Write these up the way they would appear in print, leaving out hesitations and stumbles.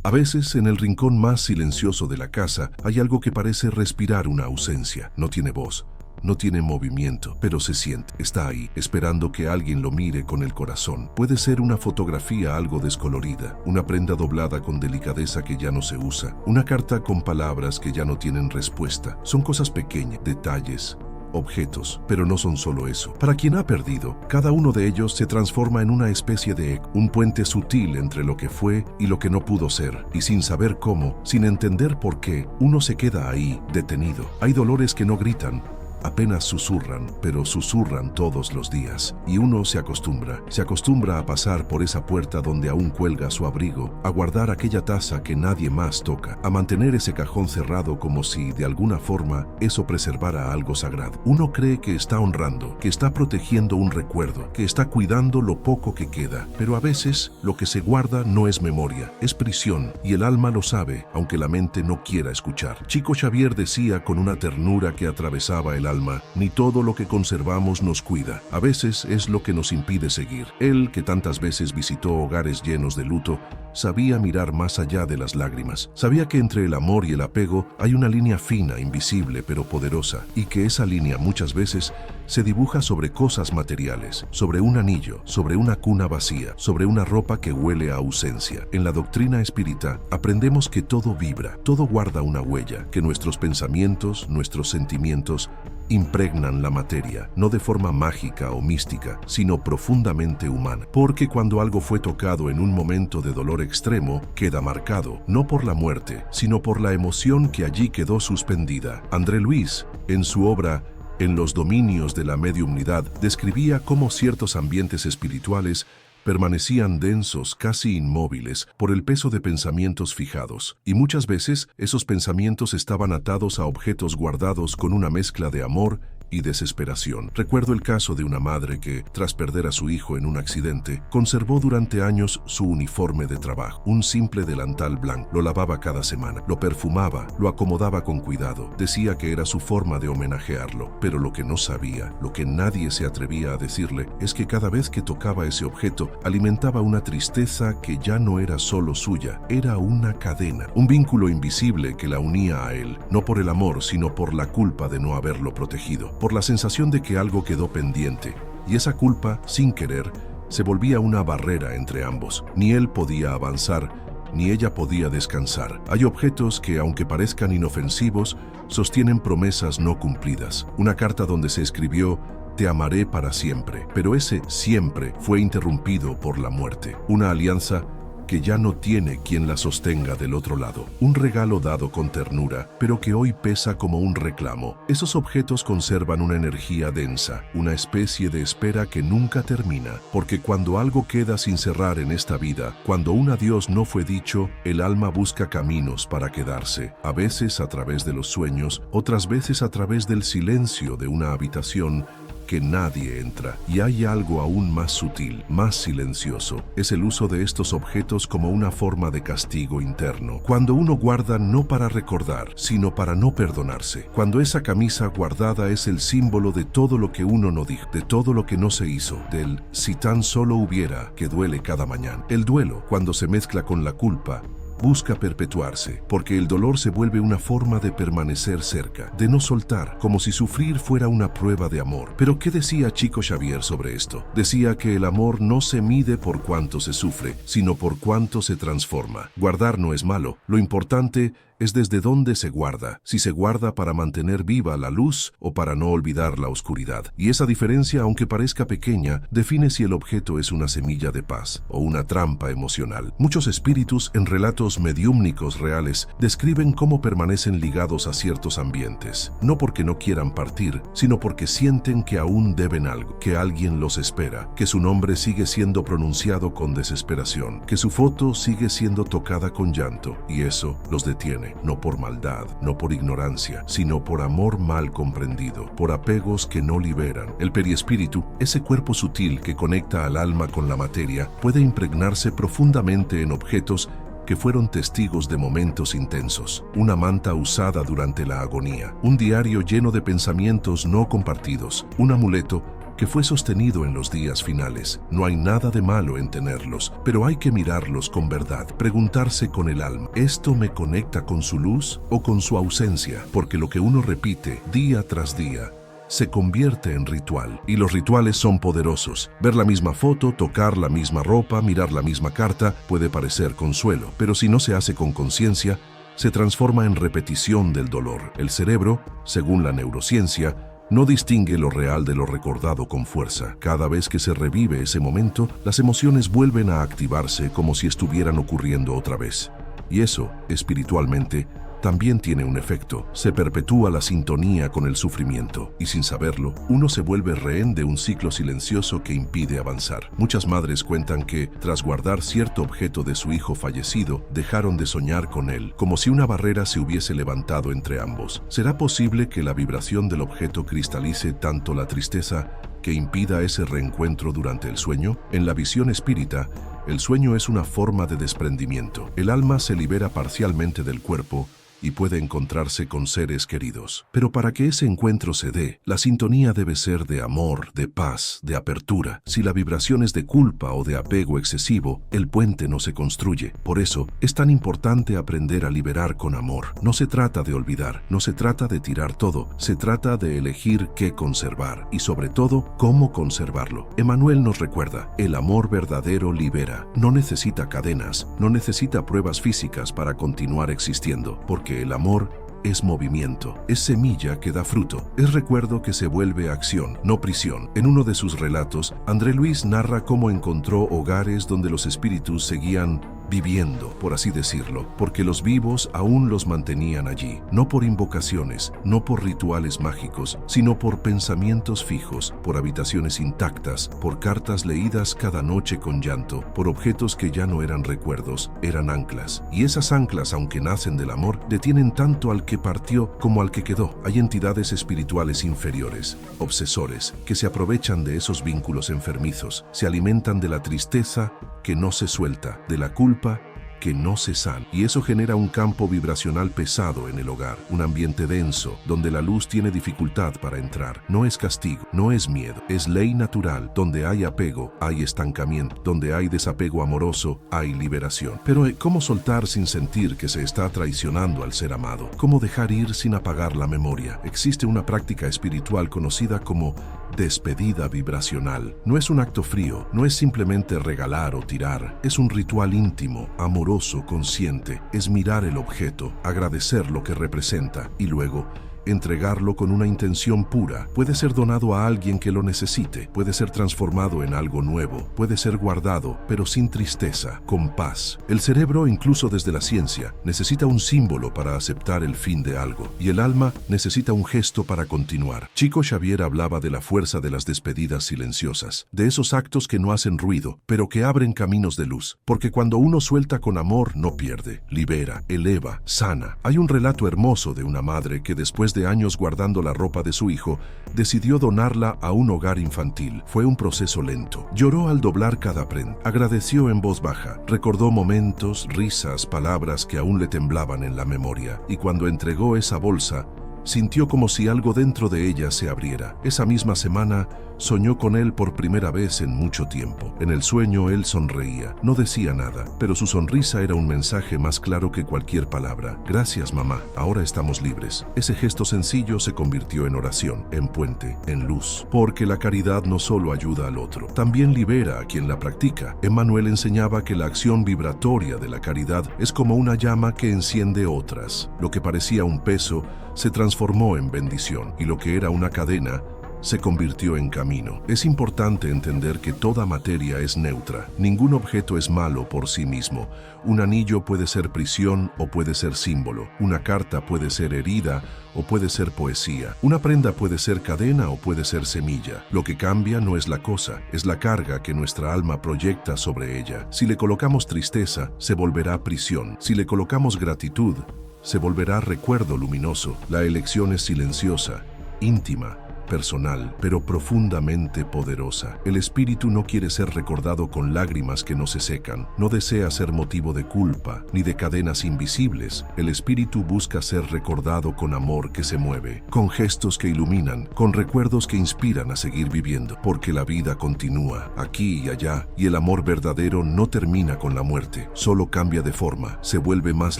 A veces, en el rincón más silencioso de la casa, hay algo que parece respirar una ausencia. No tiene voz, no tiene movimiento, pero se siente. Está ahí, esperando que alguien lo mire con el corazón. Puede ser una fotografía algo descolorida, una prenda doblada con delicadeza que ya no se usa, una carta con palabras que ya no tienen respuesta. Son cosas pequeñas, detalles, objetos, pero no son solo eso. Para quien ha perdido, cada uno de ellos se transforma en una especie de eco, un puente sutil entre lo que fue y lo que no pudo ser. Y sin saber cómo, sin entender por qué, uno se queda ahí, detenido. Hay dolores que no gritan, apenas susurran, pero susurran todos los días. Y uno se acostumbra a pasar por esa puerta donde aún cuelga su abrigo, a guardar aquella taza que nadie más toca, a mantener ese cajón cerrado como si, de alguna forma, eso preservara algo sagrado. Uno cree que está honrando, que está protegiendo un recuerdo, que está cuidando lo poco que queda. Pero a veces, lo que se guarda no es memoria, es prisión, y el alma lo sabe, aunque la mente no quiera escuchar. Chico Xavier decía con una ternura que atravesaba el alma: ni todo lo que conservamos nos cuida. A veces es lo que nos impide seguir. Él, que tantas veces visitó hogares llenos de luto, sabía mirar más allá de las lágrimas. Sabía que entre el amor y el apego hay una línea fina, invisible, pero poderosa, y que esa línea muchas veces se dibuja sobre cosas materiales, sobre un anillo, sobre una cuna vacía, sobre una ropa que huele a ausencia. En la doctrina espírita aprendemos que todo vibra, todo guarda una huella, que nuestros pensamientos, nuestros sentimientos impregnan la materia, no de forma mágica o mística, sino profundamente humana. Porque cuando algo fue tocado en un momento de dolor extremo, queda marcado, no por la muerte, sino por la emoción que allí quedó suspendida. André Luis, en su obra En los dominios de la mediumnidad, describía cómo ciertos ambientes espirituales permanecían densos, casi inmóviles, por el peso de pensamientos fijados, y muchas veces esos pensamientos estaban atados a objetos guardados con una mezcla de amor y desesperación. Recuerdo el caso de una madre que, tras perder a su hijo en un accidente, conservó durante años su uniforme de trabajo, un simple delantal blanco. Lo lavaba cada semana, lo perfumaba, lo acomodaba con cuidado. Decía que era su forma de homenajearlo, pero lo que no sabía, lo que nadie se atrevía a decirle, es que cada vez que tocaba ese objeto, alimentaba una tristeza que ya no era solo suya, era una cadena, un vínculo invisible que la unía a él, no por el amor, sino por la culpa de no haberlo protegido, por la sensación de que algo quedó pendiente, y esa culpa, sin querer, se volvía una barrera entre ambos. Ni él podía avanzar, ni ella podía descansar. Hay objetos que, aunque parezcan inofensivos, sostienen promesas no cumplidas. Una carta donde se escribió: te amaré para siempre, pero ese siempre fue interrumpido por la muerte. Una alianza que ya no tiene quien la sostenga del otro lado. Un regalo dado con ternura, pero que hoy pesa como un reclamo. Esos objetos conservan una energía densa, una especie de espera que nunca termina, porque cuando algo queda sin cerrar en esta vida, cuando un adiós no fue dicho, el alma busca caminos para quedarse, a veces a través de los sueños, otras veces a través del silencio de una habitación que nadie entra. Y hay algo aún más sutil, más silencioso. Es el uso de estos objetos como una forma de castigo interno. Cuando uno guarda no para recordar, sino para no perdonarse. Cuando esa camisa guardada es el símbolo de todo lo que uno no dijo, de todo lo que no se hizo, del si tan solo hubiera, que duele cada mañana. El duelo, cuando se mezcla con la culpa, busca perpetuarse, porque el dolor se vuelve una forma de permanecer cerca, de no soltar, como si sufrir fuera una prueba de amor. Pero ¿qué decía Chico Xavier sobre esto? Decía que el amor no se mide por cuánto se sufre, sino por cuánto se transforma. Guardar no es malo, lo importante es desde dónde se guarda, si se guarda para mantener viva la luz o para no olvidar la oscuridad. Y esa diferencia, aunque parezca pequeña, define si el objeto es una semilla de paz o una trampa emocional. Muchos espíritus en relatos mediúmnicos reales describen cómo permanecen ligados a ciertos ambientes, no porque no quieran partir, sino porque sienten que aún deben algo, que alguien los espera, que su nombre sigue siendo pronunciado con desesperación, que su foto sigue siendo tocada con llanto, y eso los detiene. No por maldad, no por ignorancia, sino por amor mal comprendido, por apegos que no liberan. El periespíritu, ese cuerpo sutil que conecta al alma con la materia, puede impregnarse profundamente en objetos que fueron testigos de momentos intensos. Una manta usada durante la agonía, un diario lleno de pensamientos no compartidos, un amuleto que fue sostenido en los días finales. No hay nada de malo en tenerlos, pero hay que mirarlos con verdad, preguntarse con el alma, ¿esto me conecta con su luz o con su ausencia? Porque lo que uno repite día tras día se convierte en ritual, y los rituales son poderosos. Ver la misma foto, tocar la misma ropa, mirar la misma carta puede parecer consuelo, pero si no se hace con conciencia, se transforma en repetición del dolor. El cerebro, según la neurociencia, no distingue lo real de lo recordado con fuerza. Cada vez que se revive ese momento, las emociones vuelven a activarse como si estuvieran ocurriendo otra vez. Y eso, espiritualmente, también tiene un efecto. Se perpetúa la sintonía con el sufrimiento y sin saberlo, uno se vuelve rehén de un ciclo silencioso que impide avanzar. Muchas madres cuentan que, tras guardar cierto objeto de su hijo fallecido, dejaron de soñar con él, como si una barrera se hubiese levantado entre ambos. ¿Será posible que la vibración del objeto cristalice tanto la tristeza que impida ese reencuentro durante el sueño? En la visión espírita, el sueño es una forma de desprendimiento. El alma se libera parcialmente del cuerpo y puede encontrarse con seres queridos. Pero para que ese encuentro se dé, la sintonía debe ser de amor, de paz, de apertura. Si la vibración es de culpa o de apego excesivo, el puente no se construye. Por eso, es tan importante aprender a liberar con amor. No se trata de olvidar, no se trata de tirar todo, se trata de elegir qué conservar y sobre todo, cómo conservarlo. Emmanuel nos recuerda, el amor verdadero libera. No necesita cadenas, no necesita pruebas físicas para continuar existiendo, porque el amor es movimiento, es semilla que da fruto, es recuerdo que se vuelve acción, no prisión. En uno de sus relatos, André Luis narra cómo encontró hogares donde los espíritus seguían viviendo, por así decirlo, porque los vivos aún los mantenían allí, no por invocaciones, no por rituales mágicos, sino por pensamientos fijos, por habitaciones intactas, por cartas leídas cada noche con llanto, por objetos que ya no eran recuerdos, eran anclas. Y esas anclas, aunque nacen del amor, detienen tanto al que partió como al que quedó. Hay entidades espirituales inferiores, obsesores, que se aprovechan de esos vínculos enfermizos, se alimentan de la tristeza que no se suelta, de la culpa que no se sana. Y eso genera un campo vibracional pesado en el hogar, un ambiente denso, donde la luz tiene dificultad para entrar. No es castigo, no es miedo, es ley natural. Donde hay apego, hay estancamiento. Donde hay desapego amoroso, hay liberación. Pero ¿cómo soltar sin sentir que se está traicionando al ser amado? ¿Cómo dejar ir sin apagar la memoria? Existe una práctica espiritual conocida como despedida vibracional. No es un acto frío, no es simplemente regalar o tirar, es un ritual íntimo, amoroso, consciente. Es mirar el objeto, agradecer lo que representa y luego entregarlo con una intención pura. Puede ser donado a alguien que lo necesite, puede ser transformado en algo nuevo, puede ser guardado, pero sin tristeza, con paz. El cerebro, incluso desde la ciencia, necesita un símbolo para aceptar el fin de algo, y el alma necesita un gesto para continuar. Chico Xavier hablaba de la fuerza de las despedidas silenciosas, de esos actos que no hacen ruido, pero que abren caminos de luz, porque cuando uno suelta con amor, no pierde, libera, eleva, sana. Hay un relato hermoso de una madre que después de años guardando la ropa de su hijo, decidió donarla a un hogar infantil. Fue un proceso lento. Lloró al doblar cada prenda, agradeció en voz baja, recordó momentos, risas, palabras que aún le temblaban en la memoria, y cuando entregó esa bolsa, sintió como si algo dentro de ella se abriera. Esa misma semana, soñó con él por primera vez en mucho tiempo. En el sueño él sonreía, no decía nada, pero su sonrisa era un mensaje más claro que cualquier palabra. Gracias, mamá, ahora estamos libres. Ese gesto sencillo se convirtió en oración, en puente, en luz. Porque la caridad no solo ayuda al otro, también libera a quien la practica. Emmanuel enseñaba que la acción vibratoria de la caridad es como una llama que enciende otras. Lo que parecía un peso se transformó en bendición, y lo que era una cadena se convirtió en camino. Es importante entender que toda materia es neutra. Ningún objeto es malo por sí mismo. Un anillo puede ser prisión o puede ser símbolo. Una carta puede ser herida o puede ser poesía. Una prenda puede ser cadena o puede ser semilla. Lo que cambia no es la cosa, es la carga que nuestra alma proyecta sobre ella. Si le colocamos tristeza, se volverá prisión. Si le colocamos gratitud, se volverá recuerdo luminoso. La elección es silenciosa, íntima, personal, pero profundamente poderosa. El espíritu no quiere ser recordado con lágrimas que no se secan, no desea ser motivo de culpa, ni de cadenas invisibles. El espíritu busca ser recordado con amor que se mueve, con gestos que iluminan, con recuerdos que inspiran a seguir viviendo, porque la vida continúa, aquí y allá, y el amor verdadero no termina con la muerte, solo cambia de forma, se vuelve más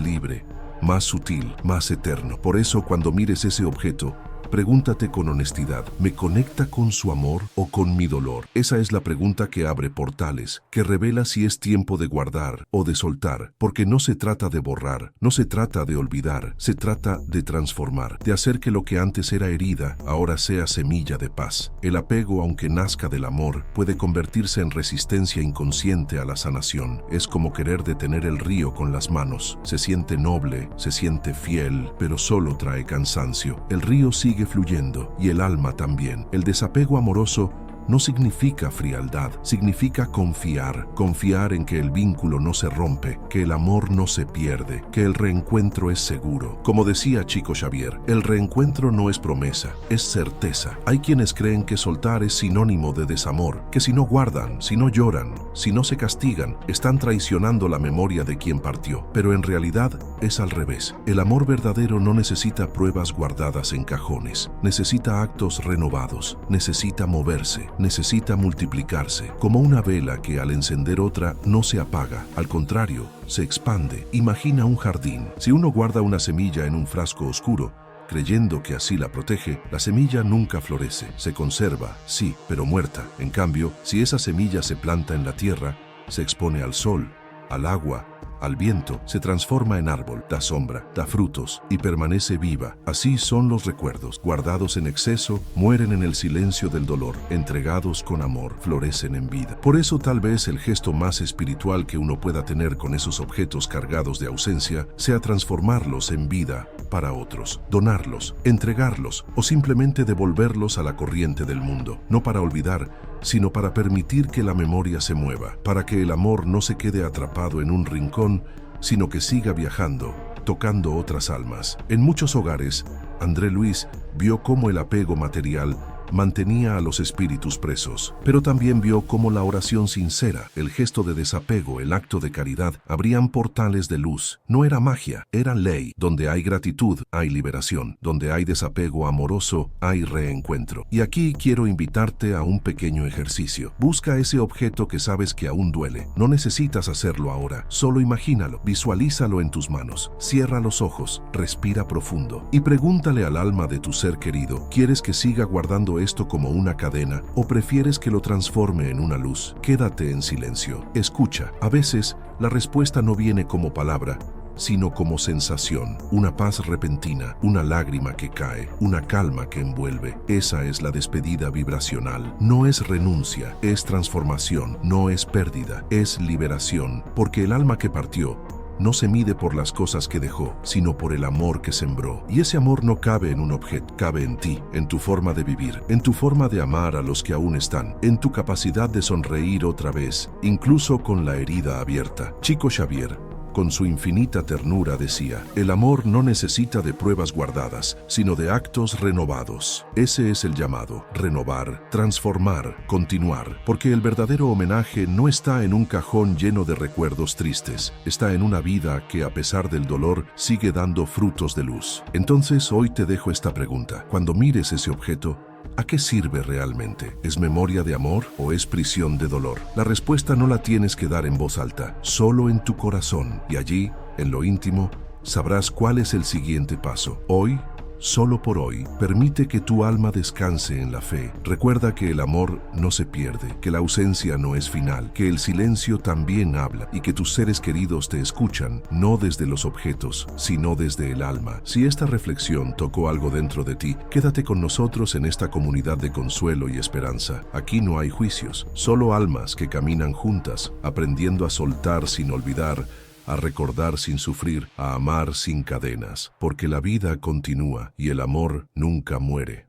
libre, más sutil, más eterno. Por eso, cuando mires ese objeto, pregúntate con honestidad, ¿me conecta con su amor o con mi dolor? Esa es la pregunta que abre portales, que revela si es tiempo de guardar o de soltar, porque no se trata de borrar, no se trata de olvidar, se trata de transformar, de hacer que lo que antes era herida, ahora sea semilla de paz. El apego, aunque nazca del amor, puede convertirse en resistencia inconsciente a la sanación. Es como querer detener el río con las manos. Se siente noble, se siente fiel, pero solo trae cansancio. El río sigue fluyendo y el alma también. El desapego amoroso no significa frialdad, significa confiar. Confiar en que el vínculo no se rompe, que el amor no se pierde, que el reencuentro es seguro. Como decía Chico Xavier, el reencuentro no es promesa, es certeza. Hay quienes creen que soltar es sinónimo de desamor, que si no guardan, si no lloran, si no se castigan, están traicionando la memoria de quien partió. Pero en realidad es al revés. El amor verdadero no necesita pruebas guardadas en cajones, necesita actos renovados, necesita moverse, necesita multiplicarse, como una vela que al encender otra no se apaga, al contrario, se expande. Imagina un jardín. Si uno guarda una semilla en un frasco oscuro, creyendo que así la protege, la semilla nunca florece, se conserva, sí, pero muerta. En cambio, si esa semilla se planta en la tierra, se expone al sol, al agua, al viento, se transforma en árbol, da sombra, da frutos y permanece viva. Así son los recuerdos, guardados en exceso, mueren en el silencio del dolor, entregados con amor, florecen en vida. Por eso tal vez el gesto más espiritual que uno pueda tener con esos objetos cargados de ausencia sea transformarlos en vida para otros, donarlos, entregarlos o simplemente devolverlos a la corriente del mundo, no para olvidar, sino para permitir que la memoria se mueva, para que el amor no se quede atrapado en un rincón, sino que siga viajando, tocando otras almas. En muchos hogares, André Luis vio cómo el apego material mantenía a los espíritus presos, pero también vio cómo la oración sincera, el gesto de desapego, el acto de caridad, abrían portales de luz. No era magia, era ley. Donde hay gratitud, hay liberación. Donde hay desapego amoroso, hay reencuentro. Y aquí quiero invitarte a un pequeño ejercicio. Busca ese objeto que sabes que aún duele. No necesitas hacerlo ahora, solo imagínalo, visualízalo en tus manos. Cierra los ojos, respira profundo y pregúntale al alma de tu ser querido, ¿quieres que siga guardando esto como una cadena o prefieres que lo transforme en una luz? Quédate en silencio, escucha. A veces la respuesta no viene como palabra, sino como sensación, una paz repentina, una lágrima que cae, una calma que envuelve. Esa es la despedida vibracional. No es renuncia, es transformación, no es pérdida, es liberación, porque el alma que partió no se mide por las cosas que dejó, sino por el amor que sembró. Y ese amor no cabe en un objeto, cabe en ti, en tu forma de vivir, en tu forma de amar a los que aún están, en tu capacidad de sonreír otra vez, incluso con la herida abierta. Chico Xavier, con su infinita ternura, decía, el amor no necesita de pruebas guardadas, sino de actos renovados. Ese es el llamado, renovar, transformar, continuar, porque el verdadero homenaje no está en un cajón lleno de recuerdos tristes, está en una vida que a pesar del dolor sigue dando frutos de luz. Entonces hoy te dejo esta pregunta, cuando mires ese objeto, ¿a qué sirve realmente? ¿Es memoria de amor o es prisión de dolor? La respuesta no la tienes que dar en voz alta, solo en tu corazón. Y allí, en lo íntimo, sabrás cuál es el siguiente paso. Hoy, solo por hoy, permite que tu alma descanse en la fe. Recuerda que el amor no se pierde, que la ausencia no es final, que el silencio también habla y que tus seres queridos te escuchan, no desde los objetos, sino desde el alma. Si esta reflexión tocó algo dentro de ti, quédate con nosotros en esta comunidad de consuelo y esperanza. Aquí no hay juicios, solo almas que caminan juntas, aprendiendo a soltar sin olvidar, a recordar sin sufrir, a amar sin cadenas, porque la vida continúa y el amor nunca muere.